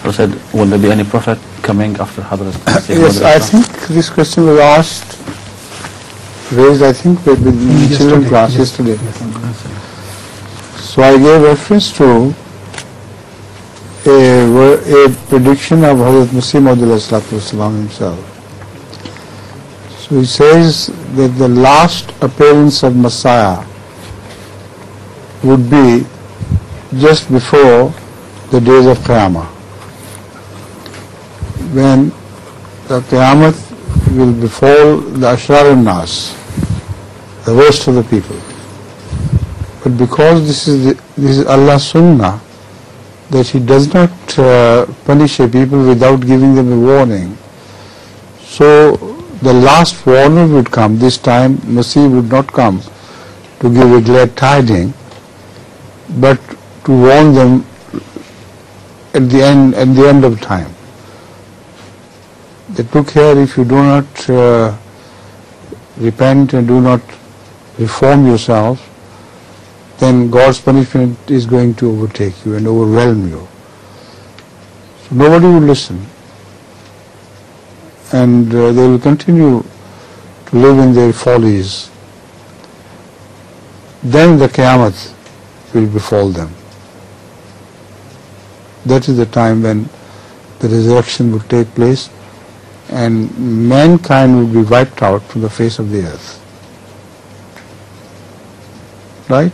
Prophet said, will there be any prophet coming after Hadrat? Yes, I think this question was raised, I think, with children class yesterday. So I gave reference to a prediction of Hazrat Muslim himself. So he says that the last appearance of Messiah would be just before the days of Qiyamah, when the Qiyamah will befall the Ashrar al-Nas, the worst of the people. But because this is Allah's Sunnah, that He does not punish a people without giving them a warning. So the last warner would come. This time Masih would not come to give a glad tiding, but to warn them at the end of time. They took care, if you do not repent and do not reform yourself, then God's punishment is going to overtake you and overwhelm you. So nobody will listen. And they will continue to live in their follies. Then the Qiyamah will befall them. That is the time when the resurrection will take place and mankind will be wiped out from the face of the earth. Right?